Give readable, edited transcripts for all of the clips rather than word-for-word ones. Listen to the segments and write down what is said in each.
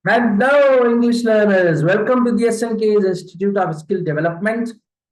Hello, English learners. Welcome to the SNK's Institute of Skill Development.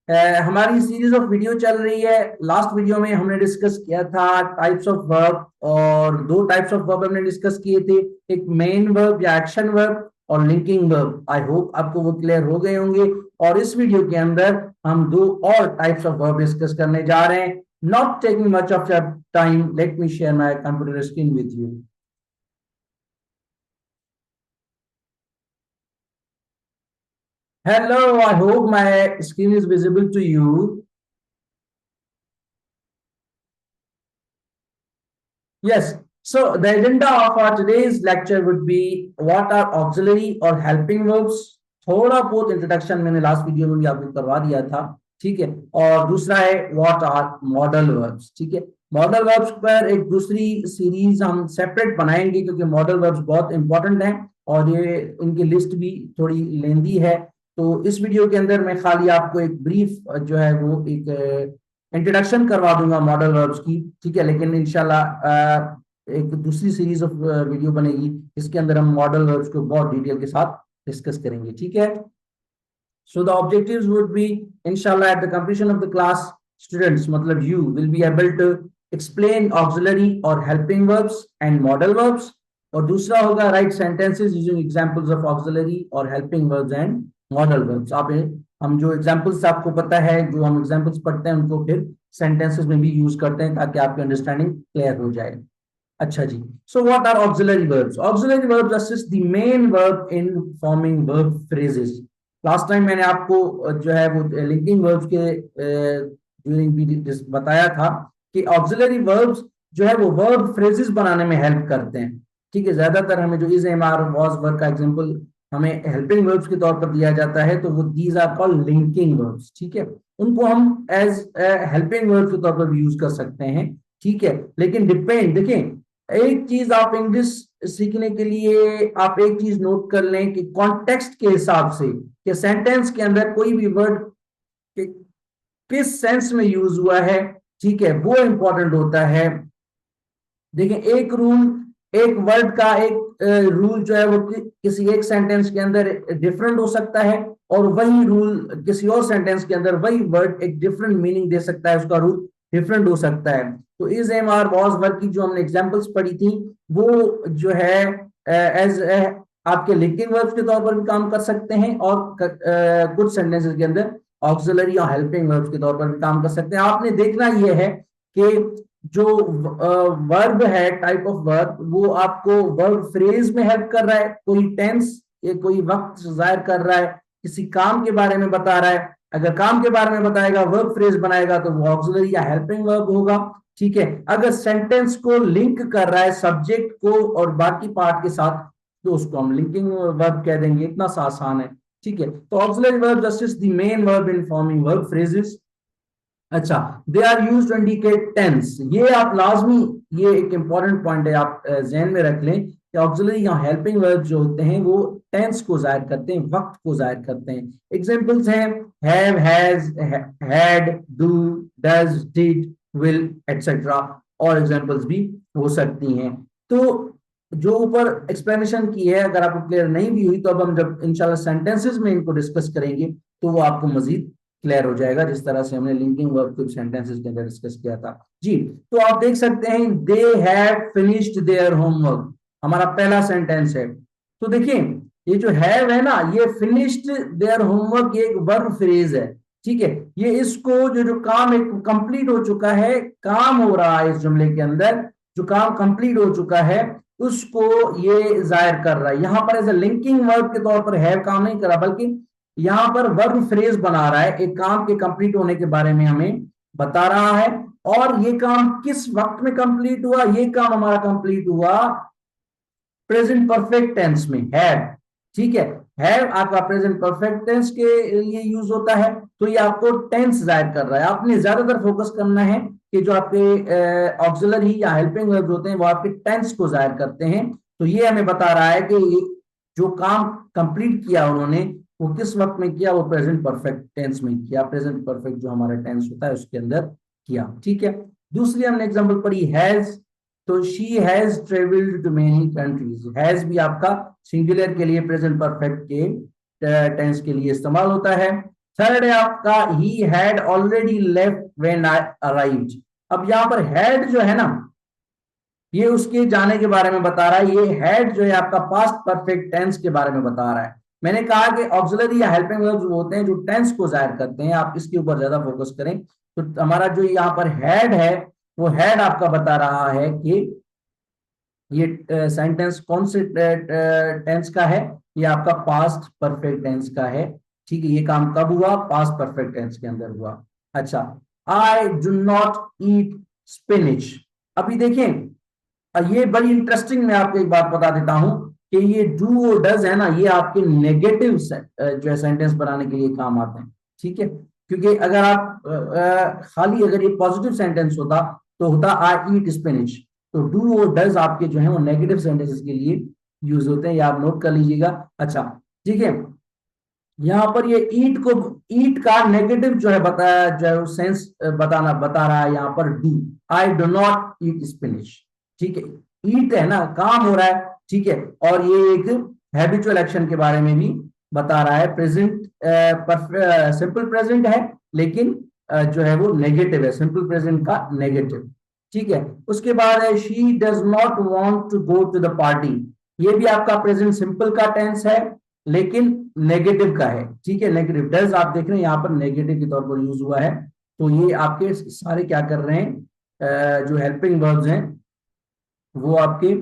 हमारी series of video चल रही है। Last video में हमने डिस्कस किया था टाइप्स ऑफ वर्ब, और दो टाइप्स ऑफ वर्ब हमने डिस्कस किए थे, एक मेन वर्ब या एक्शन वर्ब और लिंकिंग वर्ब। आई होप आपको वो क्लियर हो गए होंगे। और इस वीडियो के अंदर हम दो और टाइप्स ऑफ वर्ब डिस्कस करने जा रहे हैं। Not taking much of your time, let me share my computer screen with you. Hello, I hope my screen is visible to you. Yes. So the agenda of our today's lecture would be what are auxiliary or helping verbs. थोड़ा बहुत introduction मैंने last video में भी आपको करवा दिया था, ठीक है। और दूसरा है व्हाट आर मॉडल वर्ब्स, ठीक है। मॉडल वर्ब्स पर एक दूसरी सीरीज हम सेपरेट बनाएंगे, क्योंकि मॉडल वर्ब्स बहुत इंपॉर्टेंट हैं और ये इनकी लिस्ट भी थोड़ी लेंदी है। तो इस वीडियो के अंदर मैं खाली आपको एक ब्रीफ जो है वो एक इंट्रोडक्शन करवा दूंगा मॉडल वर्ब्स की, ठीक है। लेकिन इंशाल्लाह एक दूसरी सीरीज ऑफ वीडियो बनेगी, इसके अंदर हम मॉडल वर्ब्स को बहुत डिटेल के साथ डिस्कस करेंगे, ठीक है। So the objectives would be, inshallah, at the completion of the class, students, matlab you will be able to explain auxiliary or helping verbs and model verbs. और दूसरा होगा write sentences using examples of auxiliary or helping verbs and model verbs. आप हम जो examples आपको पता है, जो हम examples पढ़ते हैं, उनको फिर sentences में भी use करते हैं ताकि आपकी understanding clear हो जाए। अच्छा जी। So what are auxiliary verbs? Auxiliary verbs assist the main verb in forming verb phrases. Last time मैंने आपको जो है वो लिंकिंग वर्ब्स के ड्यूरिंग भी बताया था कि ऑक्सिलरी वर्ब्स जो है वो वर्ब फ्रेजेस बनाने में हेल्प करते हैं, ठीक है। ज्यादातर हमें जो is am are was verb का एग्जांपल हमें हेल्पिंग वर्ब्स के तौर पर दिया जाता है, तो वो these are called linking verbs, ठीक है। उनको हम एज हेल्पिंग वर्ब्स के तौर पर भी यूज कर सकते हैं, ठीक है। लेकिन डिपेंड, देखें, एक चीज आप इंग्लिश सीखने के लिए आप एक चीज नोट कर लें कि कॉन्टेक्स्ट के हिसाब से कि सेंटेंस के अंदर कोई भी वर्ड किस सेंस में यूज हुआ है, ठीक है, वो इंपॉर्टेंट होता है। देखें, एक रूल, एक वर्ड का एक रूल जो है वो किसी एक सेंटेंस के अंदर डिफरेंट हो सकता है, और वही रूल किसी और सेंटेंस के अंदर वही वर्ड एक डिफरेंट मीनिंग दे सकता है, उसका रूल डिफरेंट हो सकता है। तो is am are was word की जो हमने एग्जांपल्स पढ़ी थी, वो जो है एज आपके लिंकिंग वर्ब्स के तौर पर भी काम कर सकते हैं, और कुछ सेंटेंसेस के अंदर ऑक्सिलरी और हेल्पिंग वर्ब्स के तौर पर भी काम कर सकते हैं। आपने देखना यह है कि जो वर्ब है, टाइप ऑफ वर्ब, वो आपको वर्ब फ्रेज में हेल्प कर रहा है, कोई टेंस या कोई वक्त जाहिर कर रहा है, किसी काम के बारे में बता रहा है। अगर काम के बारे में बताएगा, वर्ब फ्रेज बनाएगा, तो वो ऑक्सिलरी या हेल्पिंग वर्ब होगा, ठीक है। अगर सेंटेंस को लिंक कर रहा है सब्जेक्ट को और बाकी पार्ट के साथ, तो उसको हम लिंकिंग वर्ब कह देंगे। इतना सा आसान है, ठीक है। तो auxiliary verb just the main verb in forming verb phrases. अच्छा, they are use to indicate tense. ये आप लाजमी, ये एक इंपॉर्टेंट पॉइंट है, आप जहन में रख लें कि ऑक्सिलरी या हेल्पिंग वर्ब जो होते हैं वो टेंस को जाहिर करते हैं, वक्त को जाहिर करते हैं। एग्जांपल्स हैं have, has, had, do, does, did, will, etcetera, और एग्जांपल्स भी हो सकती हैं। तो जो ऊपर एक्सप्लेनेशन की है, अगर आपको क्लियर नहीं भी हुई, तो अब हम जब इंशाल्लाह सेंटेंसेस में इनको डिस्कस करेंगे तो वो आपको मजीद क्लियर हो जाएगा, जिस तरह से हमने लिंकिंग वर्ब को सेंटेंसेस के अंदर डिस्कस किया था जी। तो आप देख सकते हैं they have finished their homework, हमारा पहला सेंटेंस है। तो देखिए, ये जो हैव है ना, ये फिनिश्ड देयर होमवर्क, ये एक वर्ब फ्रेज है, ठीक है। ये इसको जो काम एक कंप्लीट हो चुका है, काम हो रहा है इस जुमले के अंदर, जो काम कंप्लीट हो चुका है उसको ये जाहिर कर रहा है। यहां पर एज ए लिंकिंग वर्ब के तौर पर हैव काम नहीं करा, बल्कि यहां पर वर्ब फ्रेज बना रहा है, एक काम के कंप्लीट होने के बारे में हमें बता रहा है। और ये काम किस वक्त में कंप्लीट हुआ? ये काम हमारा कंप्लीट हुआ प्रेजेंट परफेक्ट टेंस में, हैव, ठीक है। हैव आपका प्रेजेंट परफेक्ट टेंस के लिए यूज होता है, तो ये आपको टेंस जाहिर कर रहा है। आपने ज्यादातर फोकस करना है कि जो आपके ऑक्सिलरी या हेल्पिंग वर्ब होते हैं वो आपके टेंस को जाहिर करते हैं। तो ये हमें बता रहा है कि जो काम कंप्लीट किया उन्होंने, वो किस वक्त में किया, वो प्रेजेंट परफेक्ट टेंस में किया, प्रेजेंट परफेक्ट जो हमारा टेंस होता है उसके अंदर किया, ठीक है। दूसरी हमने एग्जांपल पढ़ी हैज, तो she has travelled to many countries, has भी आपका सिंगुलर के लिए प्रेजेंट परफेक्ट के टेंस के लिए इस्तेमाल होता है। थर्ड है आपका he had already left when I arrived. अब यहाँ पर हैड जो है ना, ये उसके जाने के बारे में बता रहा है, ये हैड जो है आपका पास्ट परफेक्ट टेंस के बारे में बता रहा है। मैंने कहा कि ऑक्सिलरी या हेल्पिंग वर्ब्स वो होते हैं जो टेंस को जाहिर करते हैं, आप इसके ऊपर ज्यादा फोकस करें। तो हमारा जो यहाँ पर हैड है, वो हैड आपका बता रहा है कि ये सेंटेंस कौन से टेंस का है, ये आपका पास्ट परफेक्ट टेंस का है। ठीक है, ये काम कब हुआ, पास्ट परफेक्ट टेंस के अंदर हुआ। अच्छा, I do not eat spinach. अभी देखें, ये बड़ी इंटरेस्टिंग, मैं आपको एक बात बता देता हूं कि ये डू और डज है ना, ये आपके नेगेटिव जो है सेंटेंस बनाने के लिए काम आते हैं। ठीक है, क्योंकि अगर आप खाली अगर ये पॉजिटिव सेंटेंस होता तो होता आई ईट स्पिनिच। तो डू और डज आपके जो है वो नेगेटिव सेंटेंसेस के लिए यूज होते हैं, या आप नोट कर लीजिएगा। अच्छा, ठीक है, यहाँ पर ये ईट को, ईट का नेगेटिव जो है बताया, जो है सेंस बता रहा है यहाँ पर do, I do not eat spinach. ठीक है, ईट है ना, काम हो रहा है। ठीक है, और ये एक हैबिचुअल एक्शन के बारे में भी बता रहा है। प्रेजेंट सिंपल प्रेजेंट है, लेकिन जो है वो नेगेटिव है, सिंपल प्रेजेंट का नेगेटिव। ठीक है, उसके बाद है she does not want to go to the party. ये भी आपका प्रेजेंट सिंपल का टेंस है, लेकिन नेगेटिव का है। ठीक है, नेगेटिव डज आप देख रहे हैं यहाँ पर नेगेटिव के तौर पर यूज हुआ है। तो ये आपके सारे क्या कर रहे हैं, जो हेल्पिंग वर्ब्स हैं वो आपके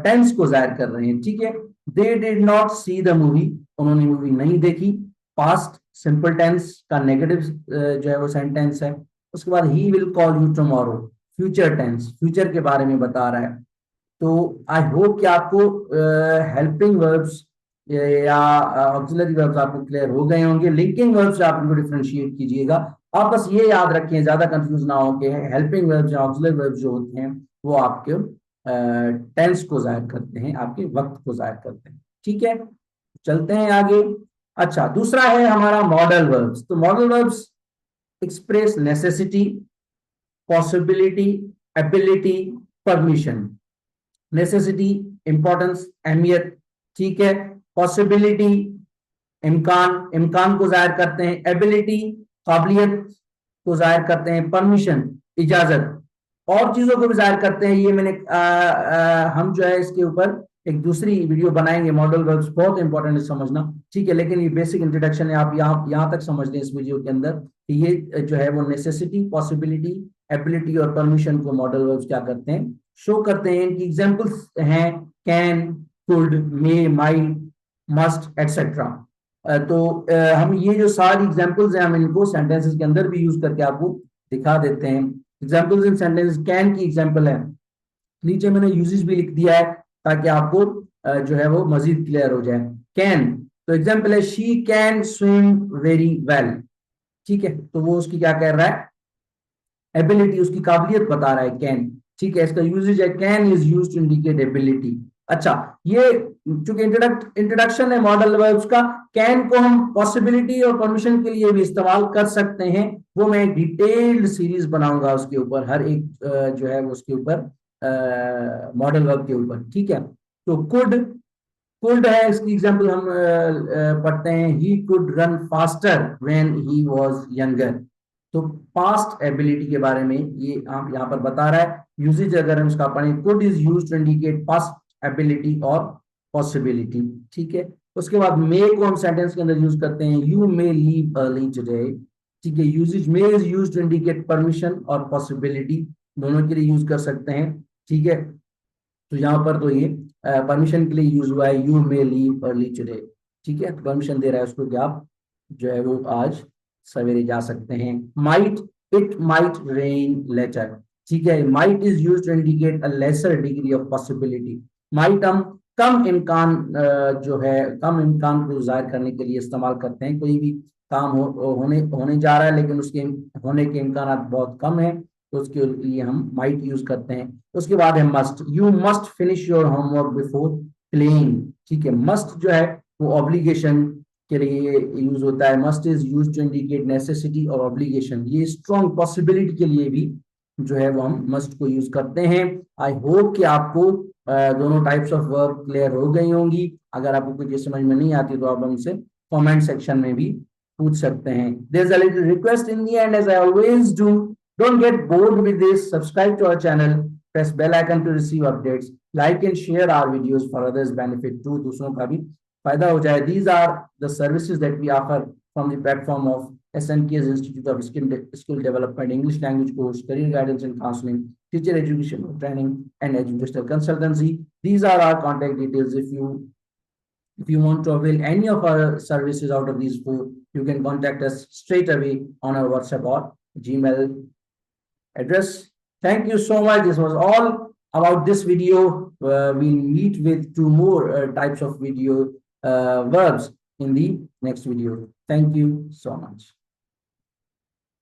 टेंस को जाहिर कर रहे हैं। ठीक है, they did not see the movie, उन्होंने मूवी नहीं देखी, पास्ट सिंपल टेंस का नेगेटिव जो है वो सेंटेंस है। उसके बाद he will call you tomorrow, future tense, future के बारे में बता रहा है। तो आई होप कि आपको हेल्पिंग वर्ब्स या ऑक्सिलरी वर्ब्स आपको क्लियर हो गए होंगे। लिंकिंग वर्ब्स से आप इनको डिफरेंशिएट कीजिएगा। आप बस ये याद रखें, ज्यादा कंफ्यूज ना हो, कि हेल्पिंग वर्ब्स या ऑक्सिलरी वर्ब्स जो होते हैं वो आपके टेंस को जाहिर करते हैं, आपके वक्त को जाहिर करते हैं। ठीक है, चलते हैं आगे। अच्छा, दूसरा है हमारा मॉडल वर्ब्स। तो modal verbs express necessity, possibility, ability, permission. Necessity importance, अहमियत। ठीक है, पॉसिबिलिटी इम्कान, इम्कान को जाहिर करते हैं। एबिलिटी काबिलियत को जाहिर करते हैं। परमिशन इजाजत, और चीजों को भी जाहिर करते हैं। ये मैंने हम जो है इसके ऊपर एक दूसरी वीडियो बनाएंगे। मॉडल वर्ब्स बहुत इंपॉर्टेंट है समझना। ठीक है, लेकिन ये बेसिक इंट्रोडक्शन है, आप यहाँ तक समझ लें इस वीडियो के अंदर कि ये जो है वो नेसेसिटी, पॉसिबिलिटी, एबिलिटी और परमिशन को मॉडल वर्ब्स क्या करते हैं, शो करते हैं। इनकी एग्जांपल्स हैं can, could, may, might, must etcetera. तो हम ये जो सारी एग्जांपल्स हैं हम इनको सेंटेंसेस के अंदर भी यूज करके आपको दिखा देते हैं। एग्जांपल्स इन सेंटेंस, कैन की एग्जांपल है, नीचे मैंने यूजेस भी लिख दिया है ताकि आपको जो है वो मजीद क्लियर हो जाए। कैन, तो एग्जांपल है she can swim very well. ठीक है, तो वो उसकी क्या कह रहा है, एबिलिटी, उसकी काबिलियत बता रहा है कैन। ठीक है, इसका यूजेज है can is used to indicate ability. अच्छा, ये चूंकि इंट्रोडक्शन है मॉडल वर्ब्स का, कैन को हम पॉसिबिलिटी और परमिशन के लिए भी इस्तेमाल कर सकते हैं। वो मैं एक डिटेल्ड सीरीज बनाऊंगा उसके ऊपर, हर एक जो है उसके ऊपर मॉडल वर्ब के ऊपर। ठीक है, तो कुड, कुड है, इसकी एग्जांपल हम पढ़ते हैं, he could run faster when he was younger. तो पास्ट एबिलिटी के बारे में ये आप यहाँ पर बता रहा है। यूजेज अगर हम इसका पढ़ें, could is used to indicate past ability और पॉसिबिलिटी। ठीक है, उसके बाद मे को हम सेंटेंस के अंदर यूज करते हैं, you may leave early today. ठीक है, usage may is used to indicate permission और पॉसिबिलिटी, दोनों के लिए यूज कर सकते हैं। ठीक है, तो यहाँ पर तो ये परमिशन के लिए यूज हुआ है, you may leave early today. ठीक है, तो परमिशन दे रहा है उसको कि आप जो है वो आज सवेरे जा सकते हैं। Might, it might rain later. ठीक है, might is used to indicate a lesser degree of possibility. Might हम कम इम्कान जो है, कम इम्कान को जाहिर करने के लिए इस्तेमाल करते हैं। कोई भी काम होने जा रहा है लेकिन उसके होने के इम्कान बहुत कम है, तो उसके लिए हम माइट यूज करते हैं। उसके बाद है must, you must finish your homework before playing. ठीक है, मस्ट जो है वो ऑब्लिगेशन के लिए यूज होता है। Must is use to indicate necessity और ऑब्लिगेशन। ये स्ट्रॉन्ग पॉसिबिलिटी के लिए भी जो है वो हम मस्ट को यूज करते हैं। आई होप कि आपको दोनों टाइप्स ऑफ वर्ब क्लियर हो गई होंगी। अगर आपको कुछ चीज समझ में नहीं आती तो आप हमसे कमेंट सेक्शन में भी पूछ सकते हैं। There is a little request in the end, as I always do, don't get bored with this, subscribe to our channel, press bell icon to receive updates, like and share our videos for others benefit too, दूसरों का भी फायदा हो जाए। These are the services that we offer from the platform of SNK's Institute of Skill Development, English Language Course, Career Guidance and Counseling, Teacher Education Training, and Educational Consultancy. These are our contact details. If you want to avail any of our services out of these four, you can contact us straight away on our WhatsApp or Gmail address. Thank you so much. This was all about this video. We'll meet with two more types of video verbs in the next video. Thank you so much.